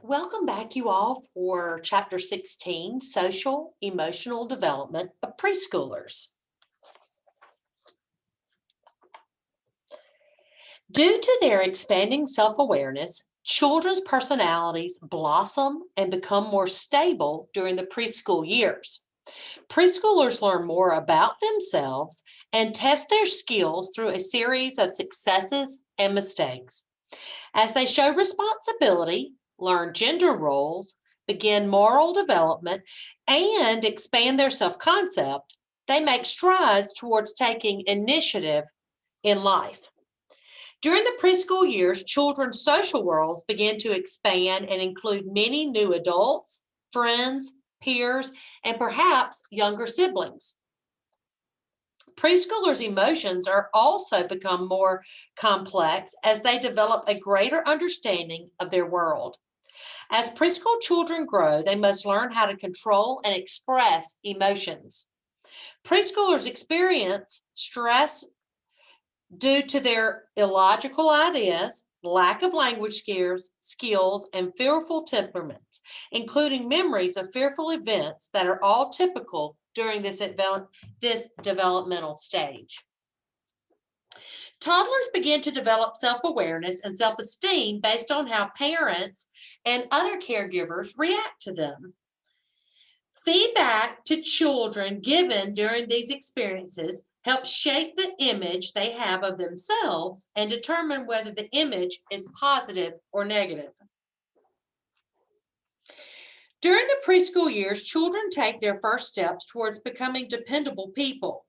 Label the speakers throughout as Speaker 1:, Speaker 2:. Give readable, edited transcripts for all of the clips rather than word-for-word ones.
Speaker 1: Welcome back, you all, for Chapter 16, Social Emotional Development of Preschoolers. Due to their expanding self-awareness, children's personalities blossom and become more stable during the preschool years. Preschoolers learn more about themselves and test their skills through a series of successes and mistakes. As they show responsibility, learn gender roles, begin moral development, and expand their self concept, they make strides towards taking initiative in life. During the preschool years, children's social worlds begin to expand and include many new adults, friends, peers, and perhaps younger siblings. Preschoolers' emotions are also become more complex as they develop a greater understanding of their world. As preschool children grow, they must learn how to control and express emotions. Preschoolers experience stress due to their illogical ideas, lack of language skills, and fearful temperaments, including memories of fearful events that are all typical during this developmental stage. Toddlers begin to develop self-awareness and self-esteem based on how parents and other caregivers react to them. Feedback to children given during these experiences helps shape the image they have of themselves and determine whether the image is positive or negative. During the preschool years, children take their first steps towards becoming dependable people.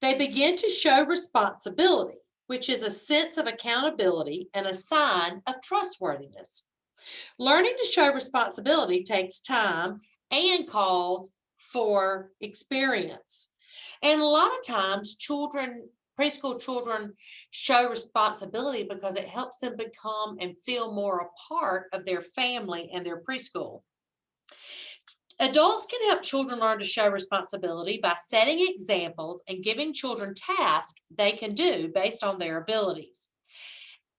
Speaker 1: They begin to show responsibility, which is a sense of accountability and a sign of trustworthiness. Learning to show responsibility takes time and calls for experience. And a lot of times, preschool children show responsibility because it helps them become and feel more a part of their family and their preschool. Adults can help children learn to show responsibility by setting examples and giving children tasks they can do based on their abilities.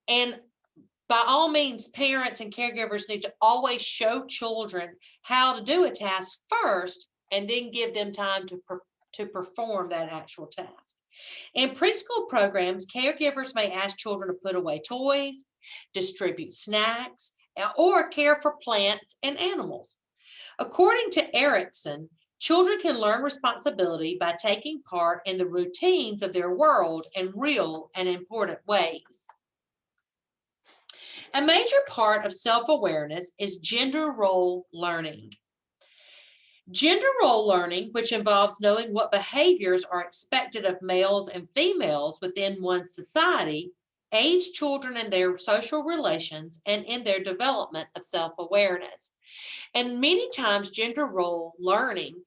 Speaker 1: And by all means, parents and caregivers need to always show children how to do a task first and then give them time to perform that actual task. In preschool programs, caregivers may ask children to put away toys, distribute snacks, or care for plants and animals. According to Erickson, children can learn responsibility by taking part in the routines of their world in real and important ways. A major part of self-awareness is gender role learning. Gender role learning, which involves knowing what behaviors are expected of males and females within one's society, aids children in their social relations and in their development of self-awareness. And many times, gender role learning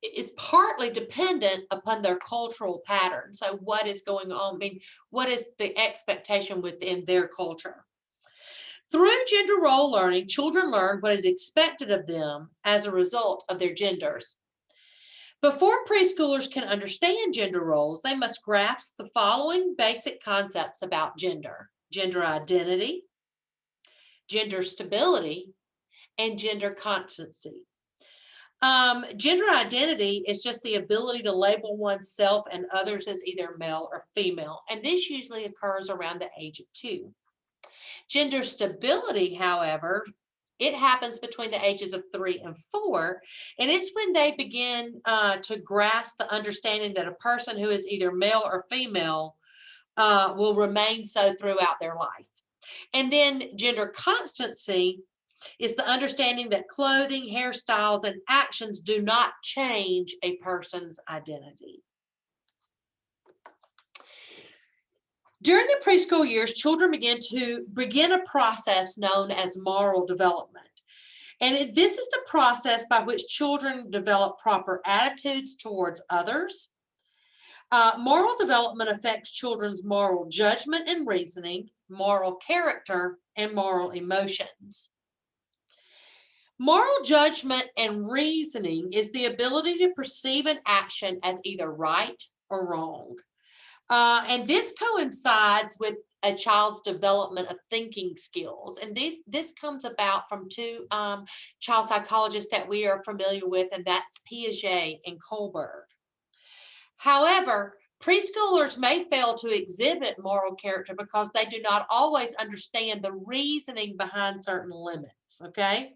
Speaker 1: is partly dependent upon their cultural pattern. So, what is going on? I mean, what is the expectation within their culture? Through gender role learning, children learn what is expected of them as a result of their genders. Before preschoolers can understand gender roles, they must grasp the following basic concepts about gender identity, gender stability, and gender constancy. Gender identity is just the ability to label oneself and others as either male or female, and this usually occurs around the age of 2. Gender stability, however, it happens between the ages of 3 and 4, and it's when they begin to grasp the understanding that a person who is either male or female will remain so throughout their life. And then gender constancy is the understanding that clothing, hairstyles, and actions do not change a person's identity. During the preschool years, children begin a process known as moral development. And this is the process by which children develop proper attitudes towards others. Moral development affects children's moral judgment and reasoning, moral character, and moral emotions. Moral judgment and reasoning is the ability to perceive an action as either right or wrong. And this coincides with a child's development of thinking skills. And this comes about from two child psychologists that we are familiar with, and that's Piaget and Kohlberg. However, preschoolers may fail to exhibit moral character because they do not always understand the reasoning behind certain limits. Okay.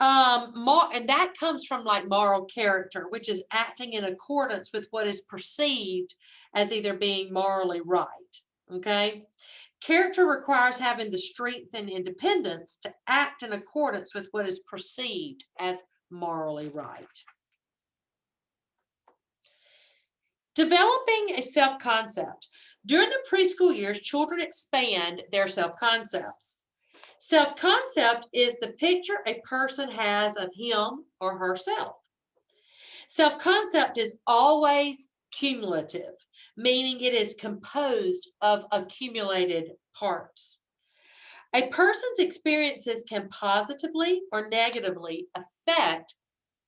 Speaker 1: And that comes from like moral character, which is acting in accordance with what is perceived as either being morally right. Okay. Character requires having the strength and independence to act in accordance with what is perceived as morally right. Developing a self-concept. During the preschool years, children expand their self-concepts. Self-concept is the picture a person has of him or herself. Self-concept is always cumulative, meaning it is composed of accumulated parts. A person's experiences can positively or negatively affect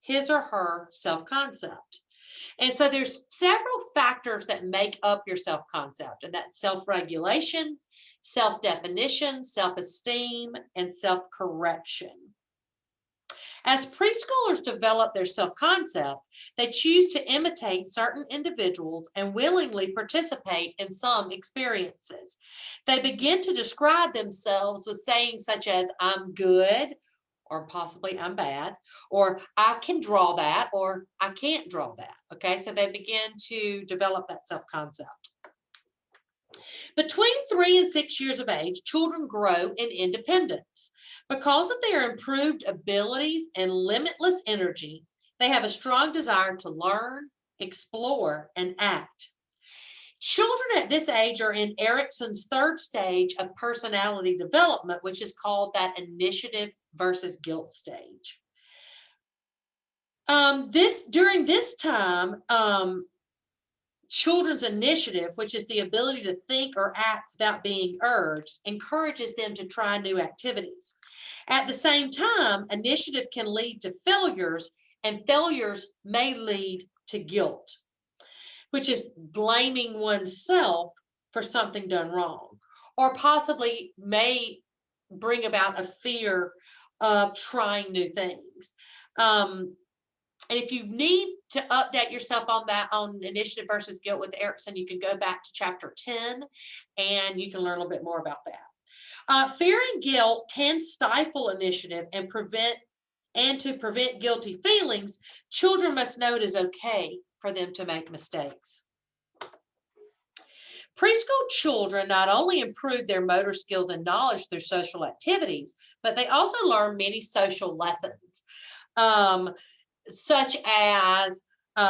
Speaker 1: his or her self-concept. And so there's several factors that make up your self-concept, and that's self-regulation, self-definition, self-esteem, and self-correction. As preschoolers develop their self-concept, they choose to imitate certain individuals and willingly participate in some experiences. They begin to describe themselves with sayings such as, I'm good, or possibly I'm bad, or I can draw that, or I can't draw that. Okay, so they begin to develop that self-concept. Between 3 and 6 years of age, children grow in independence. Because of their improved abilities and limitless energy, they have a strong desire to learn, explore, and act. Children at this age are in Erikson's third stage of personality development, which is called that initiative versus guilt stage. During this time, children's initiative, which is the ability to think or act without being urged, encourages them to try new activities. At the same time, initiative can lead to failures, and failures may lead to guilt, which is blaming oneself for something done wrong, or possibly may bring about a fear of trying new things. And if you need to update yourself on that, on initiative versus guilt with Erikson, you can go back to chapter 10 and you can learn a little bit more about that. Fear and guilt can stifle initiative and to prevent guilty feelings, children must know it is okay for them to make mistakes. Preschool children not only improve their motor skills and knowledge through social activities, but they also learn many social lessons. Such as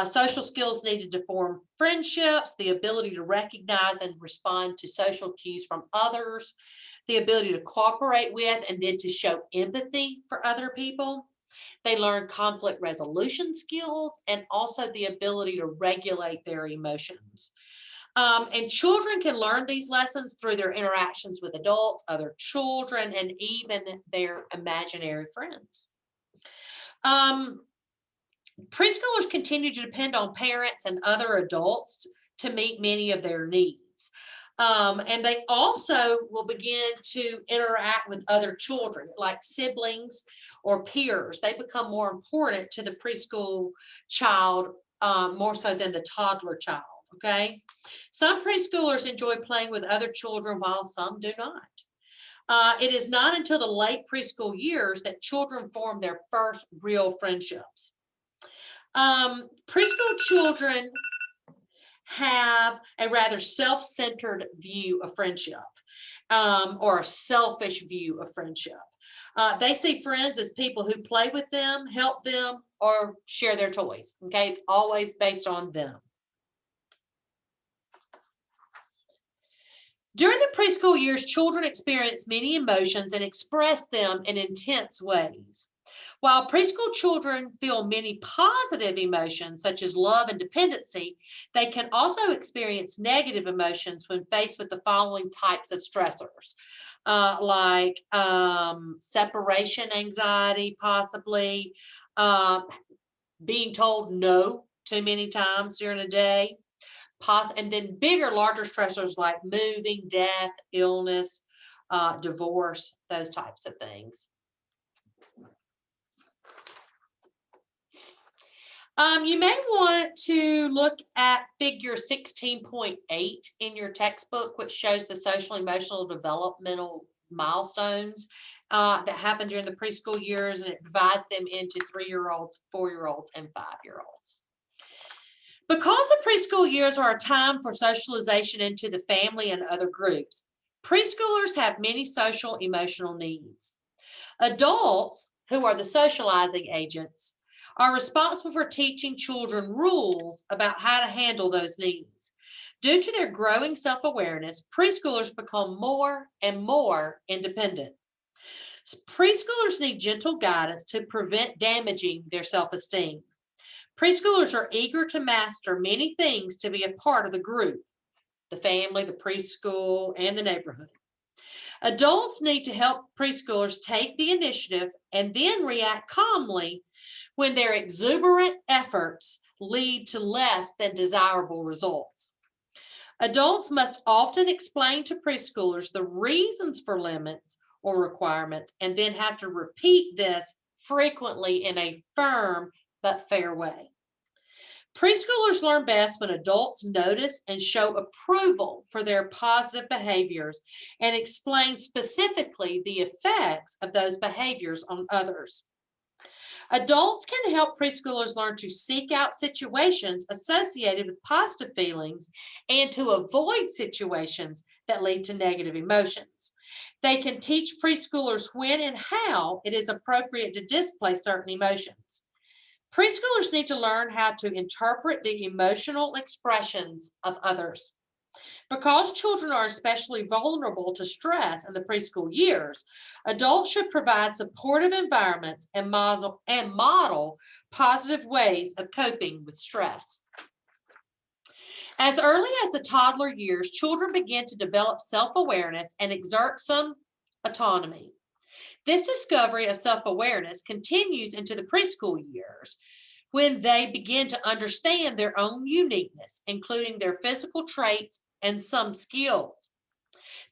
Speaker 1: social skills needed to form friendships, the ability to recognize and respond to social cues from others, the ability to cooperate with and then to show empathy for other people. They learn conflict resolution skills and also the ability to regulate their emotions. And children can learn these lessons through their interactions with adults, other children, and even their imaginary friends. Preschoolers continue to depend on parents and other adults to meet many of their needs. And they also will begin to interact with other children, like siblings or peers. They become more important to the preschool child, more so than the toddler child. Okay. Some preschoolers enjoy playing with other children while some do not. It is not until the late preschool years that children form their first real friendships. Preschool children have a rather self-centered view of friendship, or a selfish view of friendship. They see friends as people who play with them, help them, or share their toys. Okay, it's always based on them. During the preschool years, children experience many emotions and express them in intense ways. While preschool children feel many positive emotions, such as love and dependency, they can also experience negative emotions when faced with the following types of stressors, like separation anxiety, possibly being told no too many times during a day, And then bigger, larger stressors like moving, death, illness, divorce, those types of things. You may want to look at figure 16.8 in your textbook, which shows the social emotional developmental milestones that happen during the preschool years, and it divides them into 3-year-olds, 4-year-olds, and 5-year-olds. Because the preschool years are a time for socialization into the family and other groups, preschoolers have many social emotional needs. Adults, who are the socializing agents, are responsible for teaching children rules about how to handle those needs. Due to their growing self-awareness, preschoolers become more and more independent. Preschoolers need gentle guidance to prevent damaging their self-esteem. Preschoolers are eager to master many things to be a part of the group, the family, the preschool, and the neighborhood. Adults need to help preschoolers take the initiative and then react calmly when their exuberant efforts lead to less than desirable results. Adults must often explain to preschoolers the reasons for limits or requirements and then have to repeat this frequently in a firm but fair way. Preschoolers learn best when adults notice and show approval for their positive behaviors and explain specifically the effects of those behaviors on others. Adults can help preschoolers learn to seek out situations associated with positive feelings and to avoid situations that lead to negative emotions. They can teach preschoolers when and how it is appropriate to display certain emotions. Preschoolers need to learn how to interpret the emotional expressions of others. Because children are especially vulnerable to stress in the preschool years, adults should provide supportive environments and model positive ways of coping with stress. As early as the toddler years, children begin to develop self-awareness and exert some autonomy. This discovery of self-awareness continues into the preschool years when they begin to understand their own uniqueness, including their physical traits and some skills.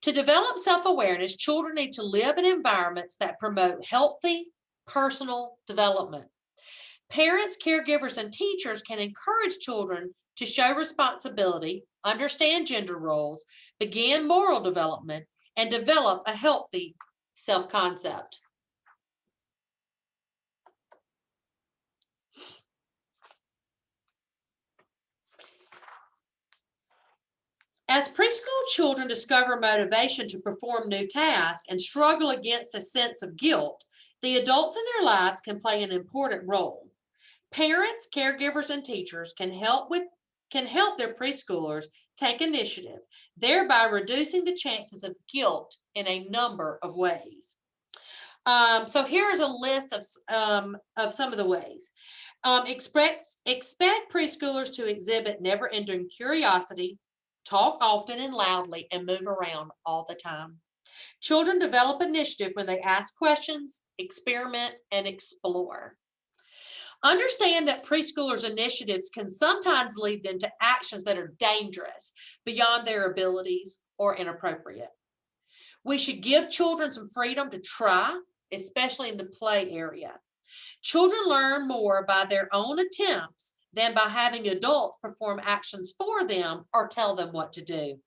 Speaker 1: To develop self-awareness, children need to live in environments that promote healthy personal development. Parents, caregivers, and teachers can encourage children to show responsibility, understand gender roles, begin moral development, and develop a healthy self-concept. As preschool children discover motivation to perform new tasks and struggle against a sense of guilt, the adults in their lives can play an important role. Parents, caregivers, and teachers can help their preschoolers take initiative, thereby reducing the chances of guilt in a number of ways. So here's a list of some of the ways. Expect preschoolers to exhibit never-ending curiosity, talk often and loudly, and move around all the time. Children develop initiative when they ask questions, experiment, and explore. Understand that preschoolers' initiatives can sometimes lead them to actions that are dangerous, beyond their abilities, or inappropriate. We should give children some freedom to try, especially in the play area. Children learn more by their own attempts than by having adults perform actions for them or tell them what to do.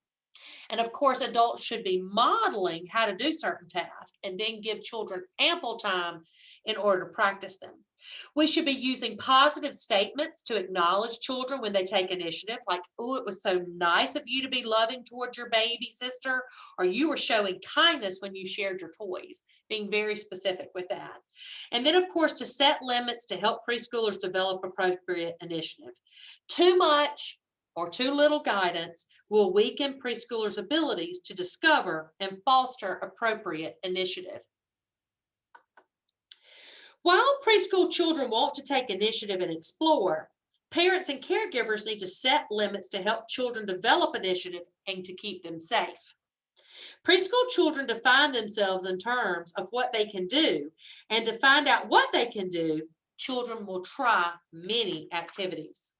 Speaker 1: And of course, adults should be modeling how to do certain tasks and then give children ample time in order to practice them. We should be using positive statements to acknowledge children when they take initiative, like, oh, it was so nice of you to be loving towards your baby sister, or you were showing kindness when you shared your toys, being very specific with that. And then, of course, to set limits to help preschoolers develop appropriate initiative. Too much or too little guidance will weaken preschoolers' abilities to discover and foster appropriate initiative. While preschool children want to take initiative and explore, parents and caregivers need to set limits to help children develop initiative and to keep them safe. Preschool children define themselves in terms of what they can do, and to find out what they can do, children will try many activities.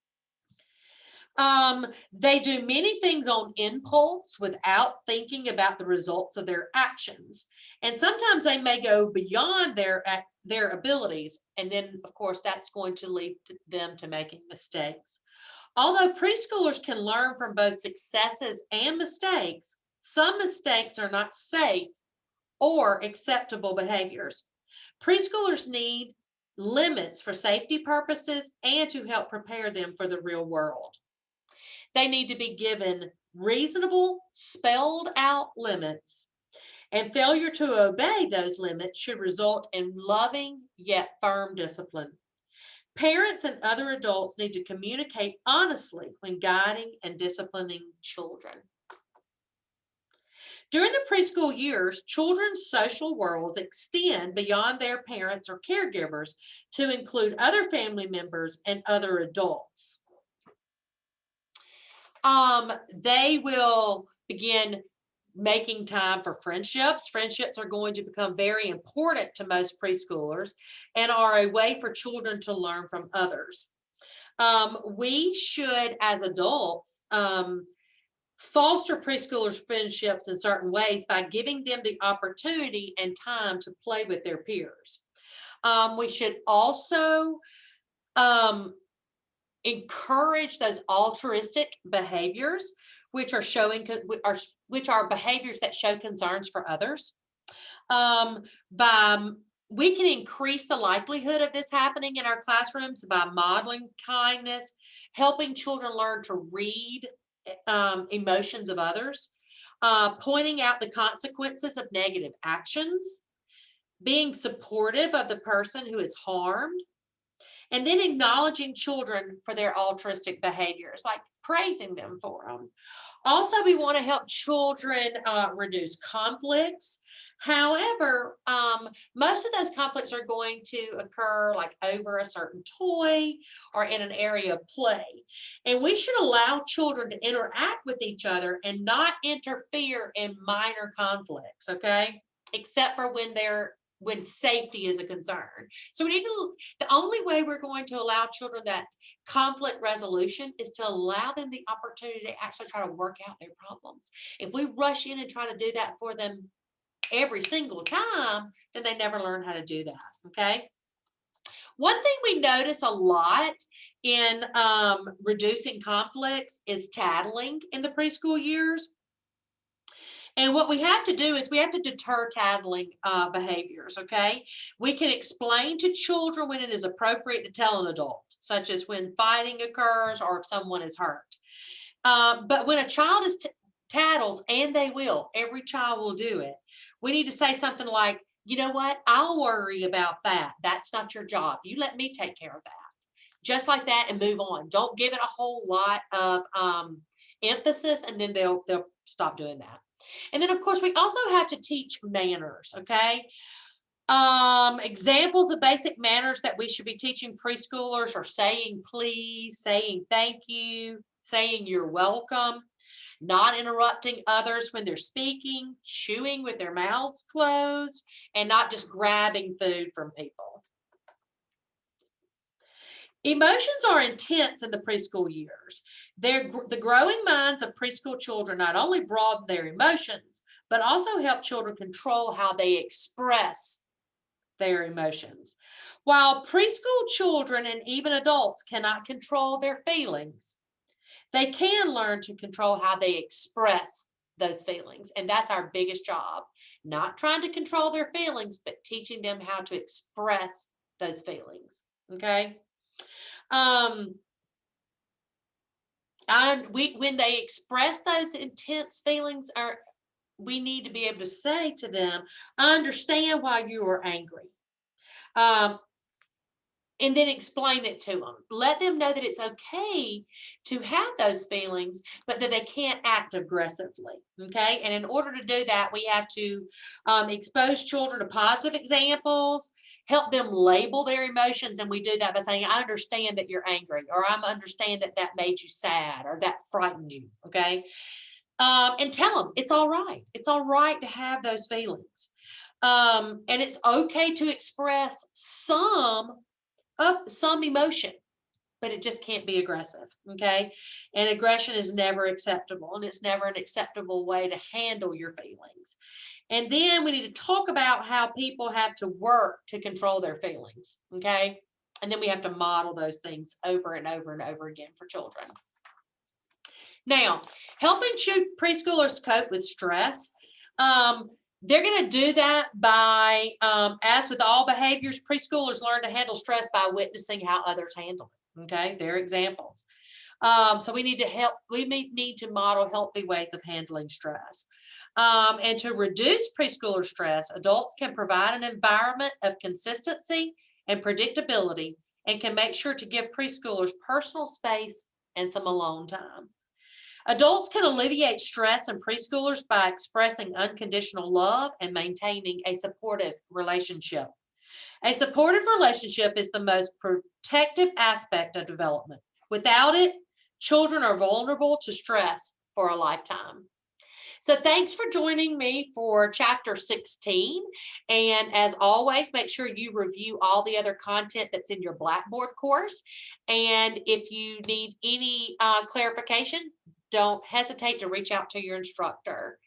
Speaker 1: They do many things on impulse without thinking about the results of their actions. And sometimes they may go beyond their abilities. And then, of course, that's going to lead them to making mistakes. Although preschoolers can learn from both successes and mistakes, some mistakes are not safe or acceptable behaviors. Preschoolers need limits for safety purposes and to help prepare them for the real world. They need to be given reasonable, spelled out limits, and failure to obey those limits should result in loving yet firm discipline. Parents and other adults need to communicate honestly when guiding and disciplining children. During the preschool years, children's social worlds extend beyond their parents or caregivers to include other family members and other adults. They will begin making time for friendships. Friendships are going to become very important to most preschoolers and are a way for children to learn from others. We should, as adults, foster preschoolers' friendships in certain ways by giving them the opportunity and time to play with their peers. We should also encourage those altruistic behaviors, which are which are behaviors that show concerns for others. By We can increase the likelihood of this happening in our classrooms by modeling kindness, helping children learn to read emotions of others, pointing out the consequences of negative actions, being supportive of the person who is harmed, and then acknowledging children for their altruistic behaviors, like praising them for them. Also, we want to help children reduce conflicts. However, most of those conflicts are going to occur like over a certain toy or in an area of play. And we should allow children to interact with each other and not interfere in minor conflicts, okay? Except for when safety is a concern. So the only way we're going to allow children that conflict resolution is to allow them the opportunity to actually try to work out their problems. If we rush in and try to do that for them every single time, then they never learn how to do that, okay? One thing we notice a lot in reducing conflicts is tattling in the preschool years. And what we have to do is we have to deter tattling behaviors, okay? We can explain to children when it is appropriate to tell an adult, such as when fighting occurs or if someone is hurt. But when a child tattles, and they will, every child will do it, we need to say something like, you know what, I'll worry about that. That's not your job. You let me take care of that. Just like that, and move on. Don't give it a whole lot of emphasis, and then they'll stop doing that. And then, of course, we also have to teach manners, okay? Examples of basic manners that we should be teaching preschoolers are saying please, saying thank you, saying you're welcome, not interrupting others when they're speaking, chewing with their mouths closed, and not just grabbing food from people. Emotions are intense in the preschool years. The growing minds of preschool children not only broaden their emotions, but also help children control how they express their emotions. While preschool children and even adults cannot control their feelings, they can learn to control how they express those feelings. And that's our biggest job. Not trying to control their feelings, but teaching them how to express those feelings. Okay? And when they express those intense feelings, we need to be able to say to them, I understand why you are angry. And then explain it to them. Let them know that it's okay to have those feelings, but that they can't act aggressively, okay? And in order to do that, we have to expose children to positive examples, help them label their emotions, and we do that by saying, I understand that you're angry, or I understand that that made you sad, or that frightened you, okay? And tell them it's all right. It's all right to have those feelings. And it's okay to express some emotion. but it just can't be aggressive. Okay. And aggression is never acceptable, and it's never an acceptable way to handle your feelings. And then we need to talk about how people have to work to control their feelings. Okay. And then we have to model those things over and over and over again for children. Now, helping preschoolers cope with stress. They're going to do that by, as with all behaviors, preschoolers learn to handle stress by witnessing how others handle it. Okay, they're examples. So we need to help. We need to model healthy ways of handling stress. And to reduce preschooler stress, adults can provide an environment of consistency and predictability, and can make sure to give preschoolers personal space and some alone time. Adults can alleviate stress in preschoolers by expressing unconditional love and maintaining a supportive relationship. A supportive relationship is the most protective aspect of development. Without it, children are vulnerable to stress for a lifetime. So thanks for joining me for chapter 16. And as always, make sure you review all the other content that's in your Blackboard course. And if you need any clarification, don't hesitate to reach out to your instructor.